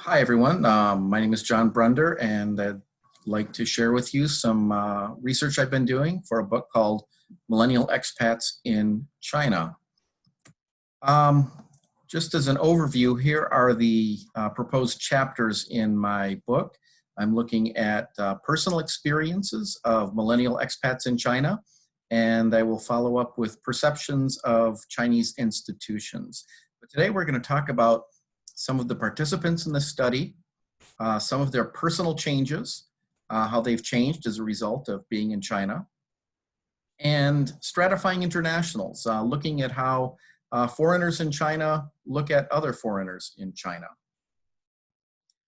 Hi, everyone. My name is John Brender, and I'd like to share with you some research I've been doing for a book called Millennial Expats in China. Um, just as an overview, here are the proposed chapters in my book. I'm looking at personal experiences of millennial expats in China, and I will follow up with perceptions of Chinese institutions. But today we're going to talk about some of the participants in the study, some of their personal changes, how they've changed as a result of being in China, and stratifying internationals, looking at how foreigners in China look at other foreigners in China.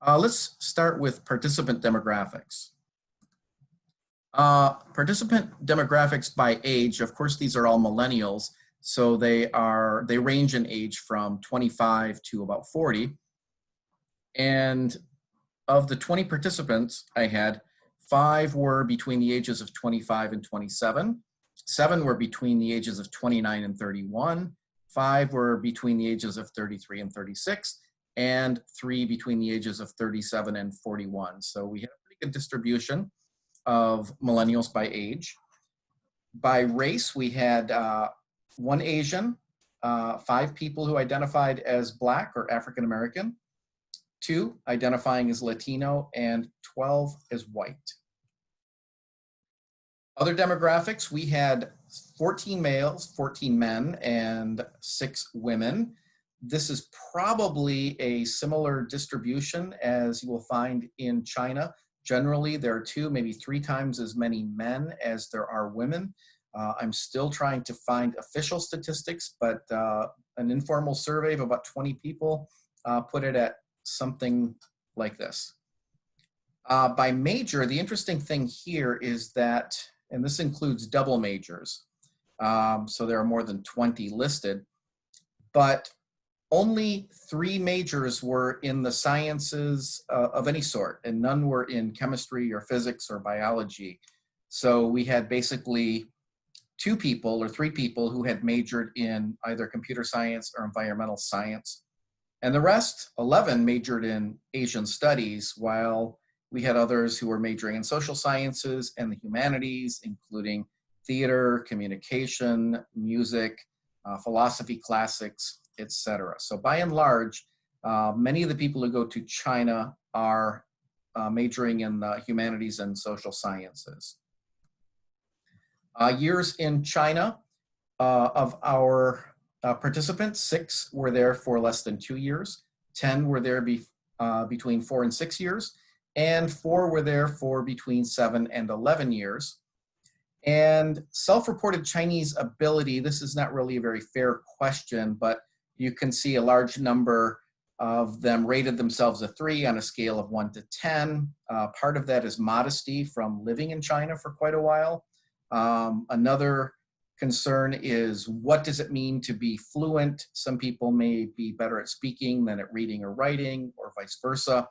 Let's start with participant demographics. Participant demographics by age, of course, these are all millennials, so they range in age from 25 to about 40. And of the 20 participants I had, 5 were between the ages of 25 and 27, 7 were between the ages of 29 and 31, 5 were between the ages of 33 and 36, and 3 between the ages of 37 and 41. So we had a pretty good distribution of millennials by age. By race, we had 1 Asian, 5 people who identified as Black or African American, 2 identifying as Latino, and 12 as white. Other demographics, we had 14 males, 14 men, and 6 women. This is probably a similar distribution as you will find in China. Generally, there are 2, maybe 3 times as many men as there are women. I'm still trying to find official statistics, but an informal survey of about 20 people put it at something like this. By major, the interesting thing here is that, and this includes double majors, so there are more than 20 listed, but only 3 majors were in the sciences of any sort, and none were in chemistry or physics or biology. So we had basically 2 people or 3 people who had majored in either computer science or environmental science. And the rest, 11, majored in Asian studies, while we had others who were majoring in social sciences and the humanities, including theater, communication, music, philosophy, classics, etc. So by and large, many of the people who go to China are majoring in the humanities and social sciences. Years in China, of our participants, 6 were there for less than 2 years, 10 were there between 4 and 6 years, and 4 were there for between 7 and 11 years. And self-reported Chinese ability, this is not really a very fair question, but you can see a large number of them rated themselves a 3 on a scale of 1 to 10. Part of that is modesty from living in China for quite a while. Another concern is, what does it mean to be fluent? Some people may be better at speaking than at reading or writing, or vice versa.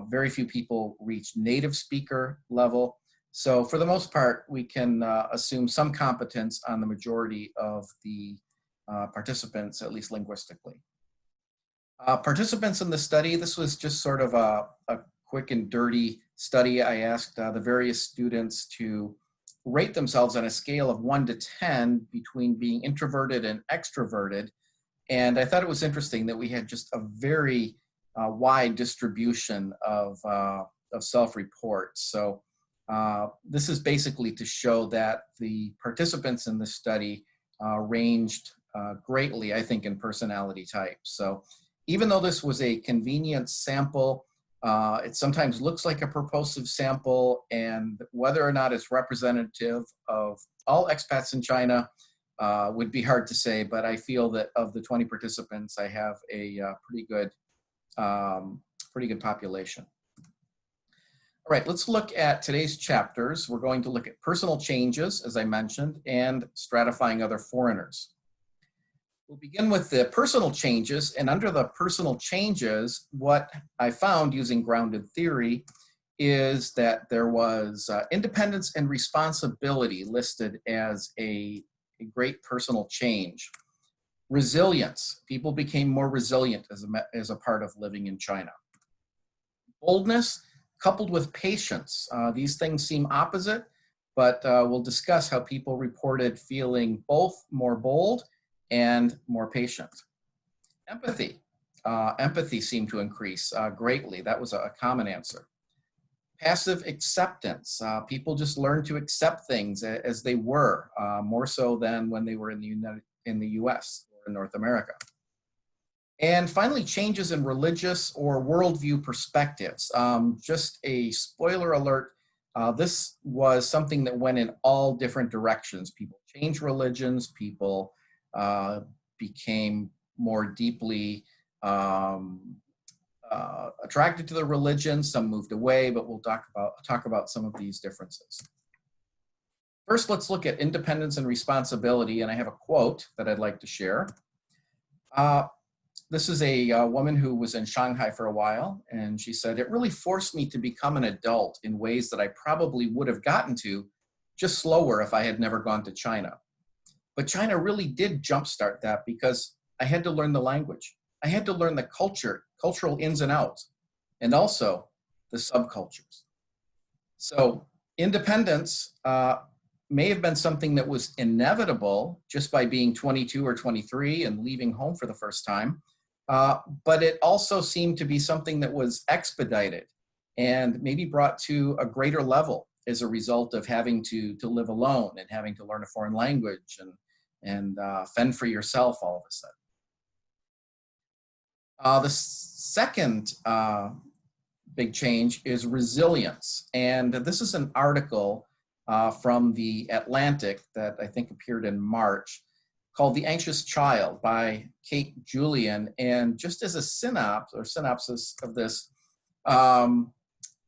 Very few people reach native speaker level. So for the most part, we can assume some competence on the majority of the participants, at least linguistically. Participants in the study, this was just sort of a quick and dirty study. I asked the various students to rate themselves on a scale of 1 to 10 between being introverted and extroverted. And I thought it was interesting that we had just a very wide distribution of self-reports. So this is basically to show that the participants in the study ranged greatly, I think, in personality types. So even though this was a convenient sample, it sometimes looks like a purposive sample, and whether or not it's representative of all expats in China would be hard to say, but I feel that of the 20 participants, I have a pretty good population. All right, let's look at today's chapters. We're going to look at personal changes, as I mentioned, and stratifying other foreigners. We'll begin with the personal changes, and under the personal changes, what I found using grounded theory is that there was independence and responsibility listed as a great personal change. Resilience, people became more resilient as a part of living in China. Boldness coupled with patience. These things seem opposite, but we'll discuss how people reported feeling both more bold and more patient. Empathy. Empathy seemed to increase greatly. That was a common answer. Passive acceptance. People just learned to accept things as they were, more so than when they were in the US or in North America. And finally, changes in religious or worldview perspectives. Just a spoiler alert, this was something that went in all different directions. People changed religions, people became more deeply attracted to the religion, some moved away, but we'll talk about some of these differences. First, let's look at independence and responsibility, and I have a quote that I'd like to share. This is a woman who was in Shanghai for a while, and she said, "It really forced me to become an adult in ways that I probably would have gotten to just slower if I had never gone to China. But China really did jumpstart that because I had to learn the language. I had to learn the cultural ins and outs, and also the subcultures." So independence may have been something that was inevitable just by being 22 or 23 and leaving home for the first time. But it also seemed to be something that was expedited and maybe brought to a greater level as a result of having to live alone and having to learn a foreign language and fend for yourself all of a sudden. The second big change is resilience. And this is an article from the Atlantic that I think appeared in March, called The Anxious Child by Kate Julian. And just as a synopsis of this,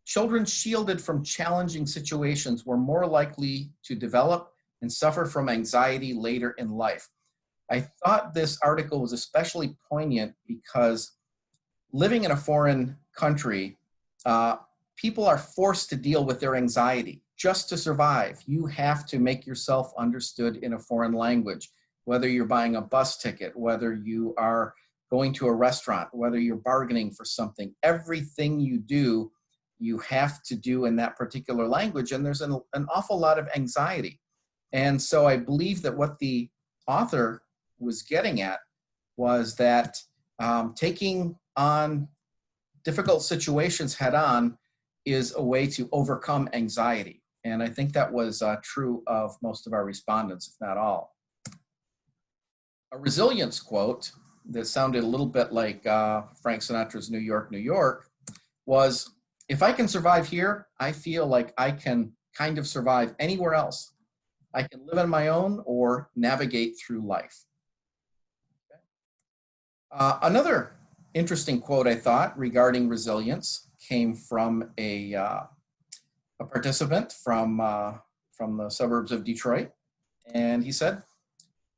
children shielded from challenging situations were more likely to develop and suffer from anxiety later in life. I thought this article was especially poignant because living in a foreign country, people are forced to deal with their anxiety just to survive. You have to make yourself understood in a foreign language. Whether you're buying a bus ticket, whether you are going to a restaurant, whether you're bargaining for something, everything you do, you have to do in that particular language. And there's an awful lot of anxiety. And so I believe that what the author was getting at was that taking on difficult situations head on is a way to overcome anxiety. And I think that was true of most of our respondents, if not all. A resilience quote that sounded a little bit like Frank Sinatra's New York, New York was, "If I can survive here, I feel like I can kind of survive anywhere else. I can live on my own or navigate through life." Another interesting quote I thought regarding resilience came from a participant from the suburbs of Detroit. And he said,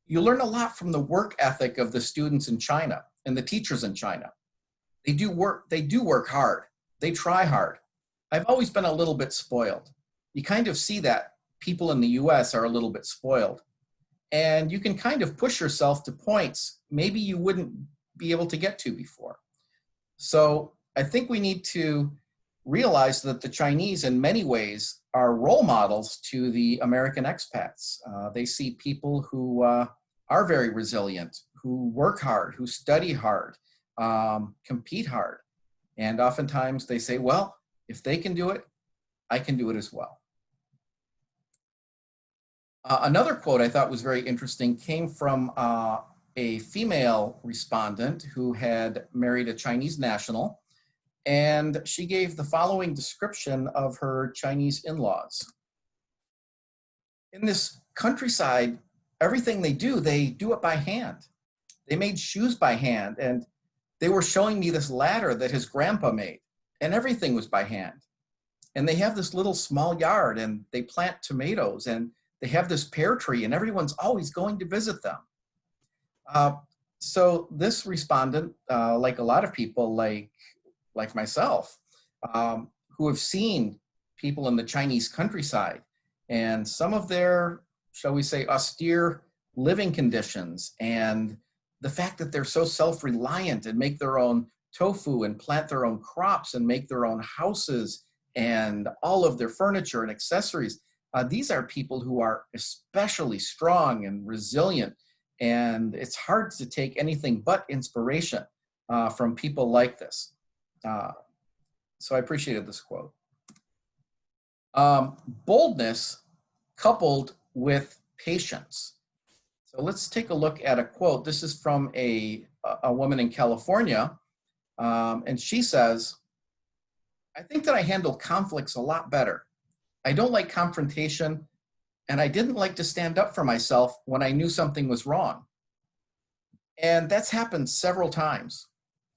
"You learn a lot from the work ethic of the students in China and the teachers in China. They do work hard. They try hard. I've always been a little bit spoiled. You kind of see that people in the US are a little bit spoiled. And you can kind of push yourself to points maybe you wouldn't be able to get to before." So I think we need to realize that the Chinese in many ways are role models to the American expats. They see people who are very resilient, who work hard, who study hard, compete hard. And oftentimes they say, well, if they can do it, I can do it as well. Another quote I thought was very interesting came from a female respondent who had married a Chinese national. And she gave the following description of her Chinese in-laws. "In this countryside, everything they do it by hand. They made shoes by hand, and they were showing me this ladder that his grandpa made, and everything was by hand. And they have this little small yard, and they plant tomatoes, and they have this pear tree, and everyone's always going to visit them." So this respondent, like a lot of people, like myself, who have seen people in the Chinese countryside and some of their, shall we say, austere living conditions and the fact that they're so self-reliant and make their own tofu and plant their own crops and make their own houses and all of their furniture and accessories. These are people who are especially strong and resilient, and it's hard to take anything but inspiration from people like this. So I appreciated this quote. Boldness coupled with patience. So let's take a look at a quote. This is from a woman in California, and she says, "I think that I handle conflicts a lot better. I don't like confrontation, and I didn't like to stand up for myself when I knew something was wrong." And that's happened several times.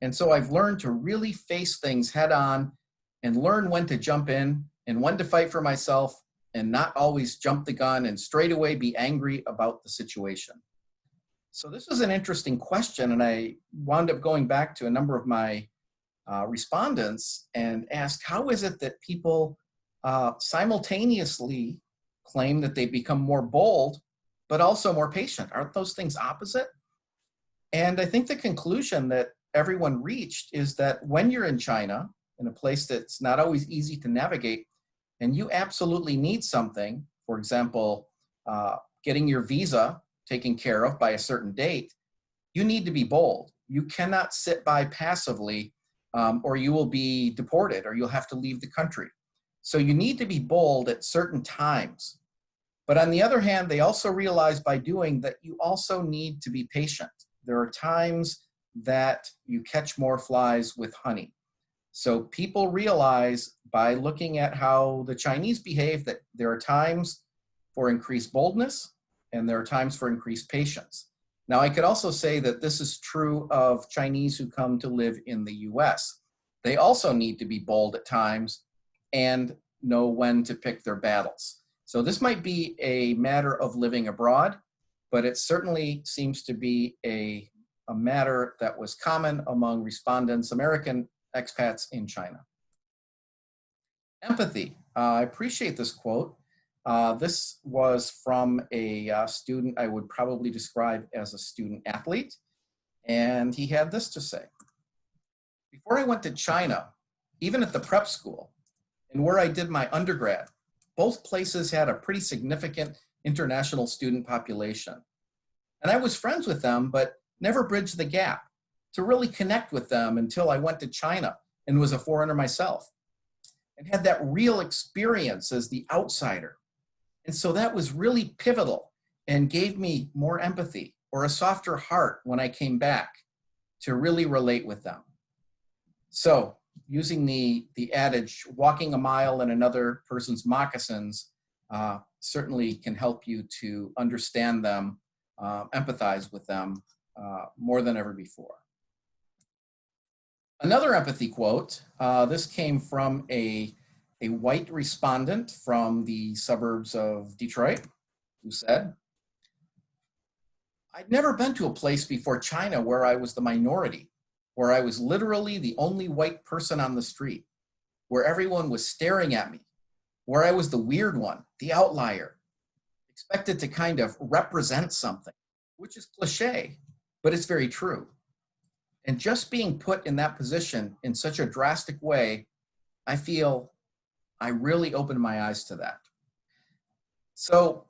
And so I've learned to really face things head on and learn when to jump in and when to fight for myself and not always jump the gun and straight away be angry about the situation. So this was an interesting question, and I wound up going back to a number of my respondents and asked, how is it that people simultaneously claim that they become more bold, but also more patient? Aren't those things opposite? And I think the conclusion that everyone reached is that when you're in China, in a place that's not always easy to navigate, and you absolutely need something, for example, getting your visa taken care of by a certain date, you need to be bold. You cannot sit by passively, or you will be deported, or you'll have to leave the country. So you need to be bold at certain times. But on the other hand, they also realize by doing that you also need to be patient. There are times that you catch more flies with honey. So people realize by looking at how the Chinese behave that there are times for increased boldness and there are times for increased patience. Now, I could also say that this is true of Chinese who come to live in the US. They also need to be bold at times and know when to pick their battles. So this might be a matter of living abroad, but it certainly seems to be a matter that was common among respondents, American expats in China. Empathy. I appreciate this quote. This was from a student I would probably describe as a student athlete, and he had this to say. "Before I went to China, even at the prep school and where I did my undergrad, both places had a pretty significant international student population. And I was friends with them, but never bridged the gap to really connect with them until I went to China and was a foreigner myself and had that real experience as the outsider. And so that was really pivotal and gave me more empathy or a softer heart when I came back to really relate with them." So using the adage, walking a mile in another person's moccasins certainly can help you to understand them, empathize with them more than ever before. Another empathy quote, this came from a white respondent from the suburbs of Detroit who said, "I'd never been to a place before China where I was the minority, where I was literally the only white person on the street, where everyone was staring at me, where I was the weird one, the outlier, expected to kind of represent something," which is cliche, but it's very true. And just being put in that position in such a drastic way, I feel I really opened my eyes to that. So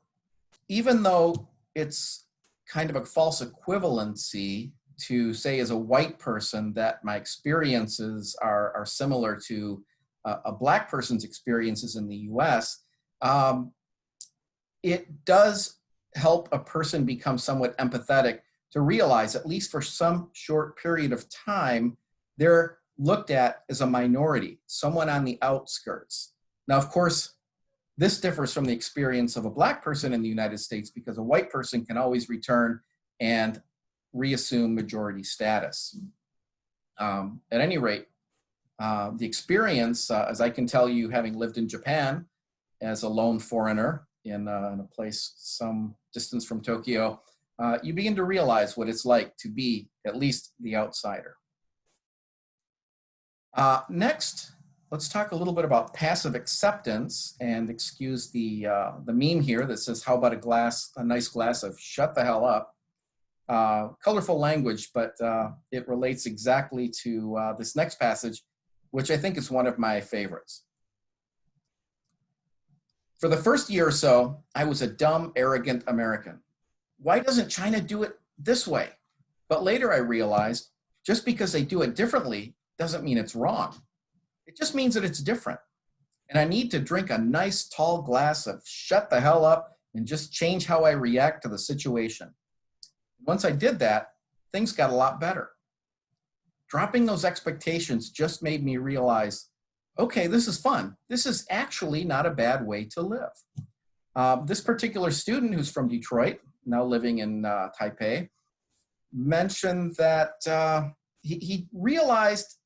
even though it's kind of a false equivalency to say as a white person that my experiences are similar to a Black person's experiences in the US, it does help a person become somewhat empathetic to realize, at least for some short period of time, they're looked at as a minority, someone on the outskirts. Now, of course, this differs from the experience of a Black person in the United States because a white person can always return and reassume majority status. At any rate, the experience, as I can tell you, having lived in Japan as a lone foreigner in a place some distance from Tokyo, you begin to realize what it's like to be at least the outsider. Next, let's talk a little bit about passive acceptance, and excuse the meme here that says, "How about a nice glass of shut the hell up?" colorful language, but it relates exactly to this next passage, which I think is one of my favorites. For the first year or so, I was a dumb, arrogant American. Why doesn't China do it this way? But later I realized just because they do it differently doesn't mean it's wrong. It just means that it's different. And I need to drink a nice tall glass of shut the hell up and just change how I react to the situation. Once I did that, things got a lot better. Dropping those expectations just made me realize, okay, this is fun. This is actually not a bad way to live. This particular student who's from Detroit, now living in Taipei, mentioned that he realized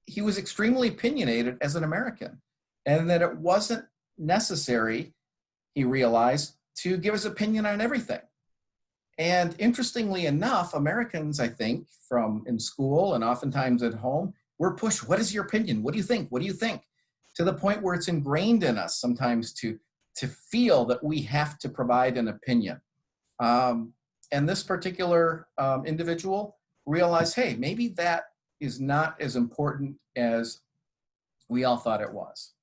he was extremely opinionated as an American, and that it wasn't necessary, he realized, to give his opinion on everything. And interestingly enough, Americans, I think, from in school and oftentimes at home, we're pushed, what is your opinion? What do you think? What do you think? To the point where it's ingrained in us sometimes to feel that we have to provide an opinion. And this particular individual realized, hey, maybe that is not as important as we all thought it was.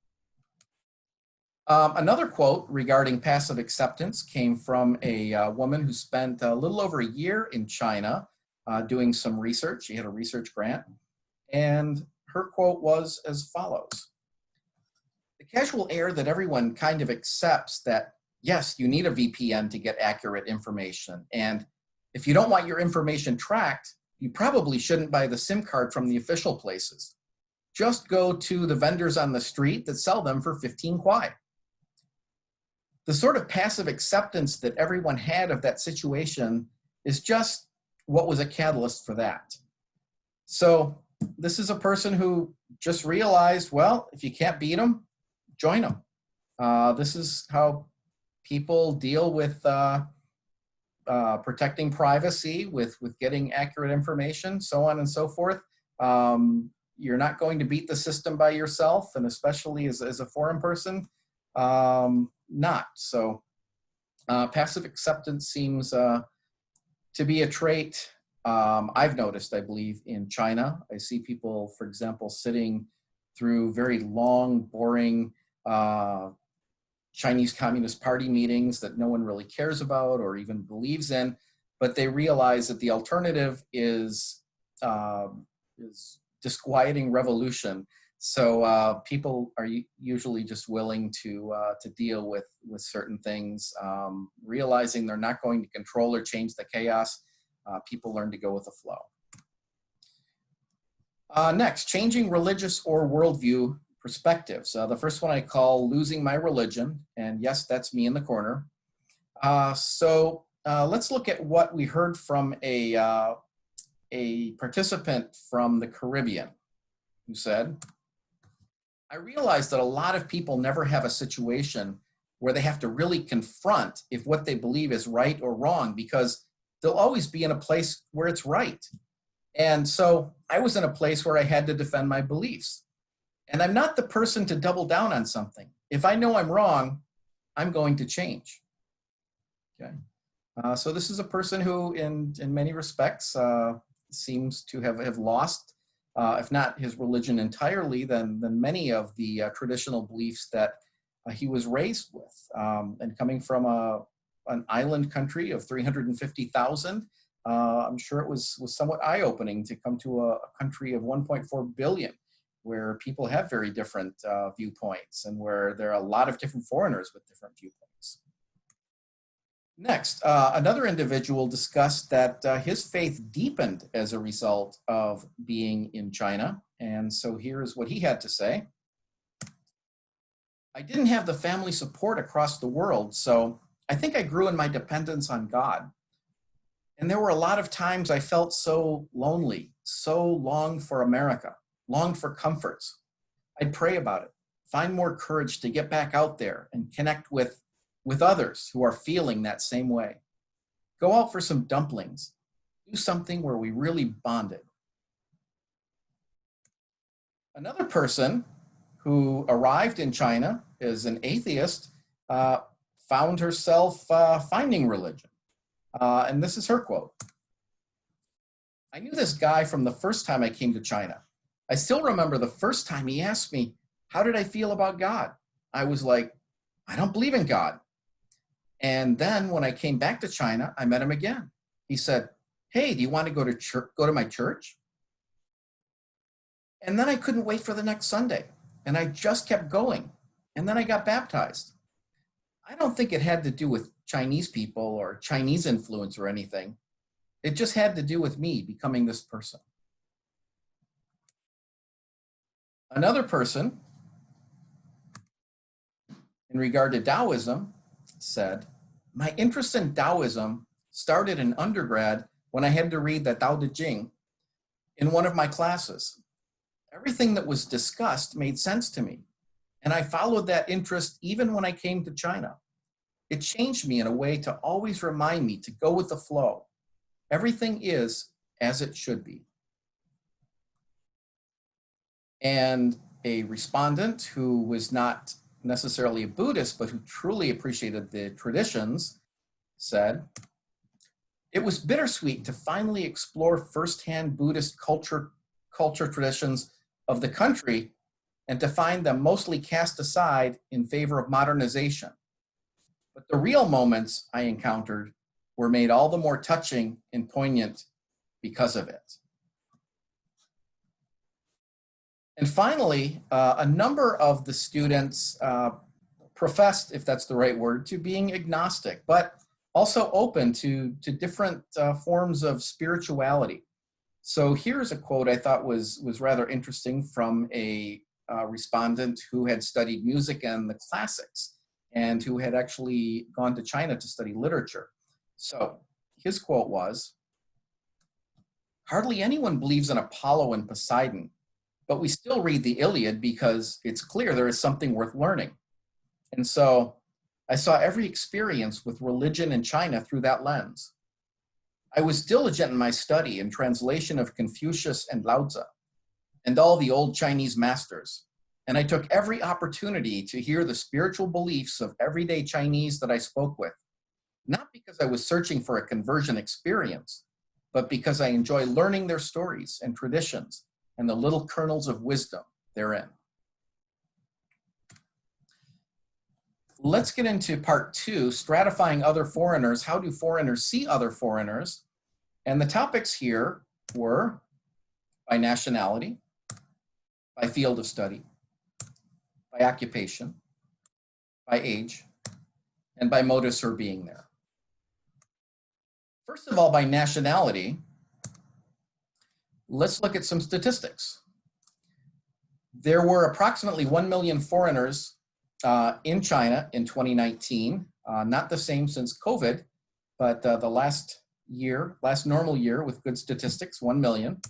Another quote regarding passive acceptance came from a woman who spent a little over a year in China doing some research. She had a research grant, and her quote was as follows. The casual air that everyone kind of accepts that, yes, you need a VPN to get accurate information, and if you don't want your information tracked, you probably shouldn't buy the SIM card from the official places. Just go to the vendors on the street that sell them for 15 kwai. The sort of passive acceptance that everyone had of that situation is just what was a catalyst for that. So this is a person who just realized, well, if you can't beat them, join them. This is how people deal with protecting privacy, with getting accurate information, so on and so forth. You're not going to beat the system by yourself, and especially as a foreign person, not. So passive acceptance seems to be a trait I've noticed, I believe, in China. I see people, for example, sitting through very long, boring Chinese Communist Party meetings that no one really cares about or even believes in, but they realize that the alternative is disquieting revolution. So people are usually just willing to deal with certain things, realizing they're not going to control or change the chaos. People learn to go with the flow. Next, changing religious or worldview perspectives. The first one I call losing my religion, and yes, that's me in the corner. So let's look at what we heard from a participant from the Caribbean who said, I realize that a lot of people never have a situation where they have to really confront if what they believe is right or wrong, because they'll always be in a place where it's right. And so I was in a place where I had to defend my beliefs. And I'm not the person to double down on something. If I know I'm wrong, I'm going to change. Okay. So this is a person who, in many respects, seems to have lost, if not his religion entirely, then many of the traditional beliefs that he was raised with. And coming from an island country of 350,000, I'm sure it was somewhat eye-opening to come to a country of 1.4 billion, where people have very different viewpoints and where there are a lot of different foreigners with different viewpoints. Next, another individual discussed that his faith deepened as a result of being in China. And so here's what he had to say. I didn't have the family support across the world, so I think I grew in my dependence on God. And there were a lot of times I felt so lonely, so longed for America, longed for comforts. I'd pray about it, find more courage to get back out there and connect with others who are feeling that same way. Go out for some dumplings. Do something where we really bonded. Another person who arrived in China as an atheist found herself finding religion. And this is her quote. I knew this guy from the first time I came to China. I still remember the first time he asked me, how did I feel about God? I was like, I don't believe in God. And then when I came back to China, I met him again. He said, hey, do you want to go to church, go to my church? And then I couldn't wait for the next Sunday. And I just kept going. And then I got baptized. I don't think it had to do with Chinese people or Chinese influence or anything. It just had to do with me becoming this person. Another person, in regard to Taoism, said, my interest in Taoism started in undergrad when I had to read the Tao Te Ching in one of my classes. Everything that was discussed made sense to me, and I followed that interest even when I came to China. It changed me in a way to always remind me to go with the flow. Everything is as it should be. And a respondent who was not necessarily a Buddhist, but who truly appreciated the traditions, said, it was bittersweet to finally explore firsthand Buddhist culture traditions of the country and to find them mostly cast aside in favor of modernization. But the real moments I encountered were made all the more touching and poignant because of it. And finally, a number of the students professed, if that's the right word, to being agnostic, but also open to different forms of spirituality. So here's a quote I thought was rather interesting from a respondent who had studied music and the classics and who had actually gone to China to study literature. So his quote was, hardly anyone believes in Apollo and Poseidon, but we still read the Iliad because it's clear there is something worth learning. And so I saw every experience with religion in China through that lens. I was diligent in my study and translation of Confucius and Lao Tzu and all the old Chinese masters. And I took every opportunity to hear the spiritual beliefs of everyday Chinese that I spoke with, not because I was searching for a conversion experience, but because I enjoy learning their stories and traditions and the little kernels of wisdom therein. Let's get into part 2, stratifying other foreigners. How do foreigners see other foreigners? And the topics here were by nationality, by field of study, by occupation, by age, and by modus for being there. First of all, by nationality, let's look at some statistics. There were approximately 1 million foreigners in China in 2019, not the same since COVID, but the last normal year with good statistics, 1 million.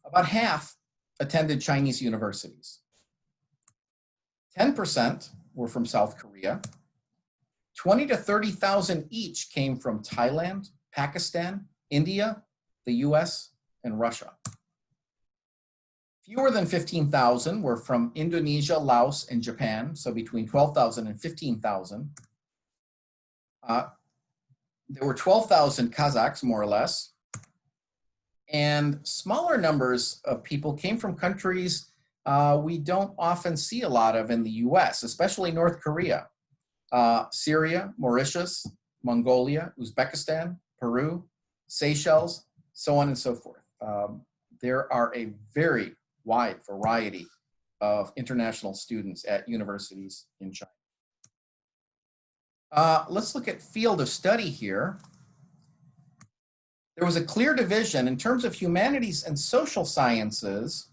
About half attended Chinese universities. 10% were from South Korea. 20 to 30,000 each came from Thailand, Pakistan, India, the US, and Russia. Fewer than 15,000 were from Indonesia, Laos, and Japan, so between 12,000 and 15,000. There were 12,000 Kazakhs, more or less, and smaller numbers of people came from countries we don't often see a lot of in the US, especially North Korea, Syria, Mauritius, Mongolia, Uzbekistan, Peru, Seychelles, so on and so forth. There are a very wide variety of international students at universities in China. Let's look at field of study here. There was a clear division in terms of humanities and social sciences.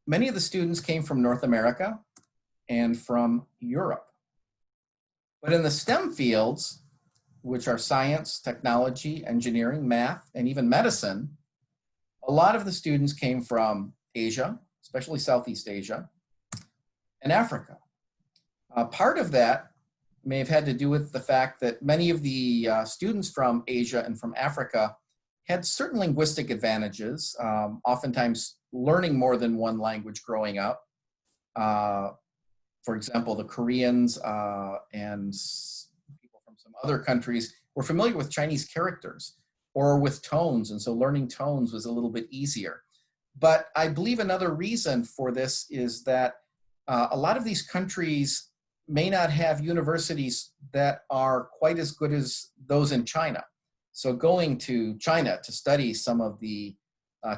Many of the students came from North America and from Europe. But in the STEM fields, which are science, technology, engineering, math, and even medicine, a lot of the students came from Asia, especially Southeast Asia, and Africa. Part of that may have had to do with the fact that many of the students from Asia and from Africa had certain linguistic advantages, oftentimes learning more than one language growing up. For example, the Koreans and people from some other countries were familiar with Chinese characters. or with tones, and so learning tones was a little bit easier. But I believe another reason for this is that a lot of these countries may not have universities that are quite as good as those in China. So going to China to study some of the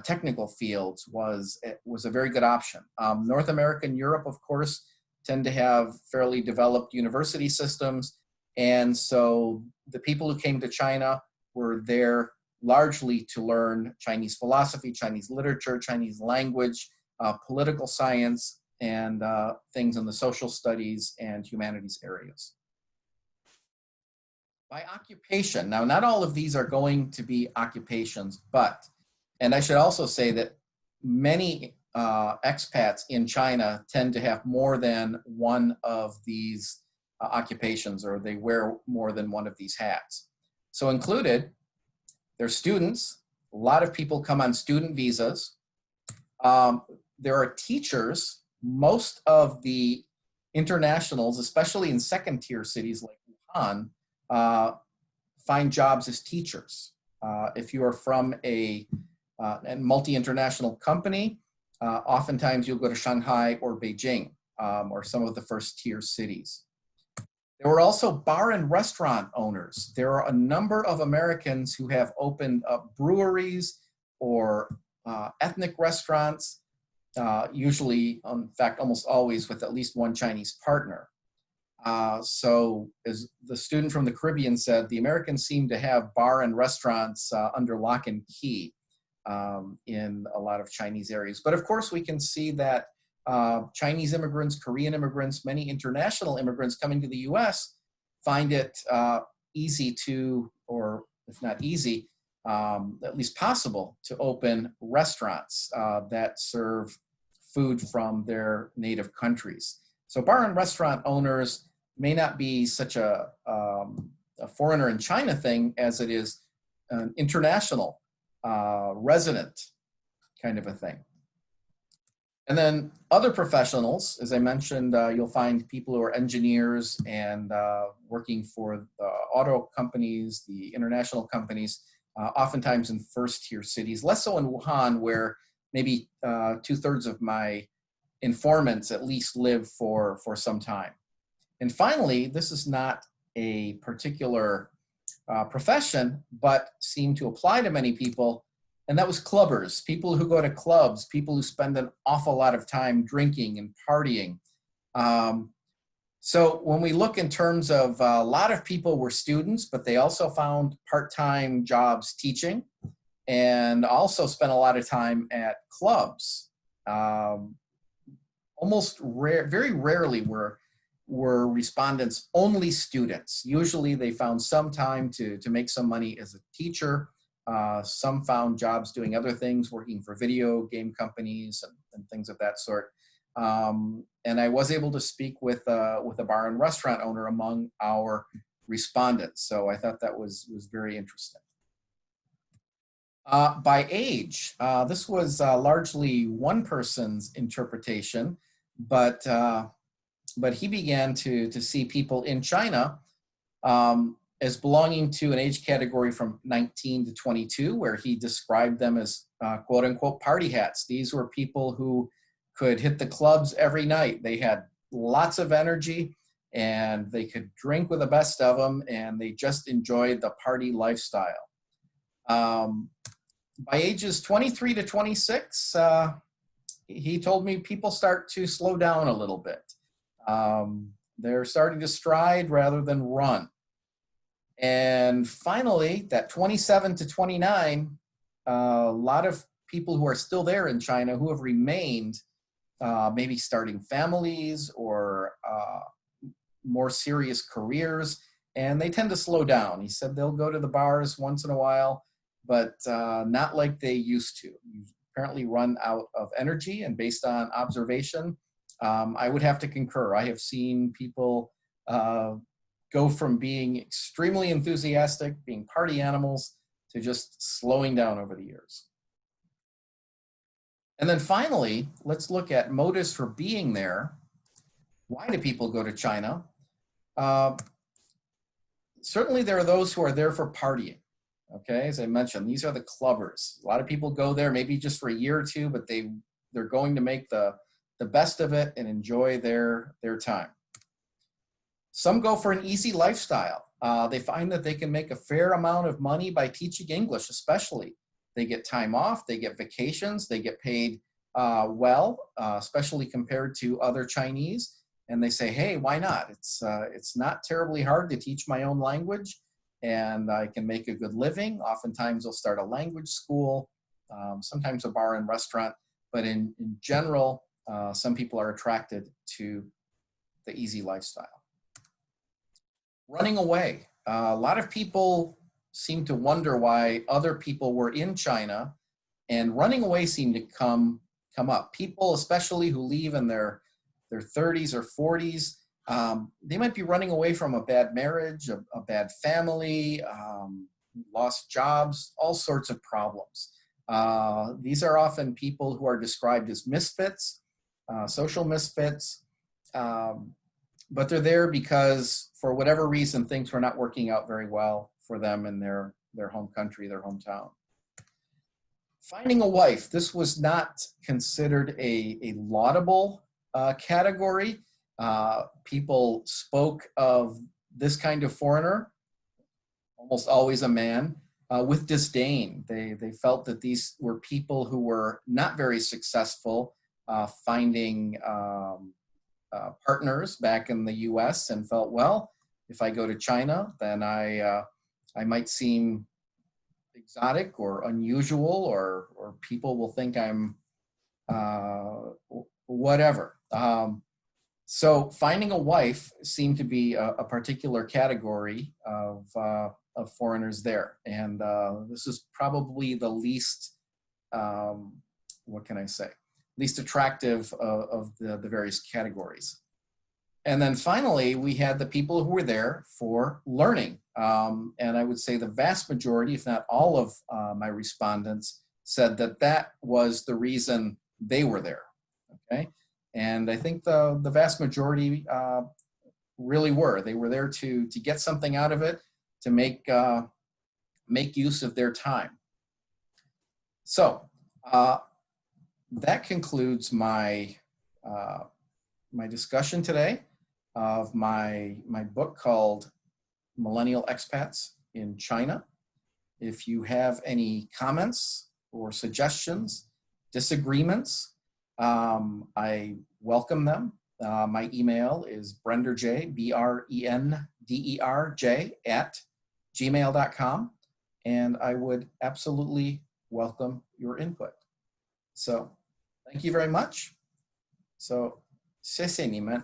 technical fields was a very good option. North America and Europe, of course, tend to have fairly developed university systems. And so the people who came to China were there largely to learn Chinese philosophy, Chinese literature, Chinese language, political science, and things in the social studies and humanities areas. By occupation, now not all of these are going to be occupations, but, and I should also say that many expats in China tend to have more than one of these occupations, or they wear more than one of these hats. So included, they're students. A lot of people come on student visas. There are teachers. Most of the internationals, especially in second-tier cities like Wuhan, find jobs as teachers. If you are from a multi-international company, oftentimes you'll go to Shanghai or Beijing, or some of the first-tier cities. There were also bar and restaurant owners. There are a number of Americans who have opened up breweries or ethnic restaurants, usually, in fact, almost always with at least one Chinese partner. So as the student from the Caribbean said, the Americans seem to have bar and restaurants under lock and key in a lot of Chinese areas. But of course, we can see that Chinese immigrants, Korean immigrants, many international immigrants coming to the US find it easy to, or if not easy, at least possible to open restaurants that serve food from their native countries. So bar and restaurant owners may not be such a foreigner in China thing as it is an international resident kind of a thing. And then other professionals, as I mentioned, you'll find people who are engineers and working for the auto companies, the international companies, oftentimes in first-tier cities, less so in Wuhan, where maybe 2/3 of my informants at least live for some time. And finally, this is not a particular profession, but seemed to apply to many people, and that was clubbers, people who go to clubs, people who spend an awful lot of time drinking and partying. So when we look in terms of a lot of people were students, but they also found part-time jobs teaching and also spent a lot of time at clubs. Very rarely were respondents only students. Usually they found some time to make some money as a teacher. Some found jobs doing other things, working for video game companies and things of that sort. And I was able to speak with a bar and restaurant owner among our respondents. So I thought that was very interesting. By age, this was largely one person's interpretation, but he began to see people in China as belonging to an age category from 19 to 22, where he described them as quote unquote party hats. These were people who could hit the clubs every night. They had lots of energy and they could drink with the best of them, and they just enjoyed the party lifestyle. By ages 23 to 26, he told me people start to slow down a little bit. They're starting to stride rather than run. And finally, that 27 to 29, a lot of people who are still there in China who have remained, maybe starting families or more serious careers, and they tend to slow down. He said they'll go to the bars once in a while, but not like they used to. You apparently run out of energy, and based on observation, I would have to concur. I have seen people go from being extremely enthusiastic, being party animals, to just slowing down over the years. And then finally, let's look at motives for being there. Why do people go to China? Certainly there are those who are there for partying. Okay, as I mentioned, these are the clubbers. A lot of people go there maybe just for a year or two, but they're going to make the best of it and enjoy their time. Some go for an easy lifestyle. They find that they can make a fair amount of money by teaching English, especially. They get time off, they get vacations, they get paid well, especially compared to other Chinese. And they say, hey, why not? It's not terribly hard to teach my own language, and I can make a good living. Oftentimes they'll start a language school, sometimes a bar and restaurant, but in general, some people are attracted to the easy lifestyle. Running away. A lot of people seem to wonder why other people were in China, and running away seemed to come up. People, especially who leave in their 30s or 40s, they might be running away from a bad marriage, a bad family, lost jobs, all sorts of problems. These are often people who are described as misfits, social misfits, but they're there because for whatever reason, things were not working out very well for them in their home country, their hometown. Finding a wife. This was not considered a laudable category. People spoke of this kind of foreigner, almost always a man, with disdain. They felt that these were people who were not very successful finding partners back in the US, and felt, well, if I go to China, then I might seem exotic or unusual, or people will think I'm whatever. So finding a wife seemed to be a particular category of foreigners there. And this is probably the least, what can I say, least attractive of the various categories. And then finally, we had the people who were there for learning. And I would say the vast majority, if not all of my respondents, said that that was the reason they were there, okay? And I think the vast majority really were. They were there to get something out of it, to make use of their time. So that concludes my my discussion today of my book called Millennial Expats in China. If you have any comments or suggestions, disagreements, I welcome them. My email is brenderj, BRENDERJ @gmail.com, and I would absolutely welcome your input. So thank you very much. So 谢谢你们。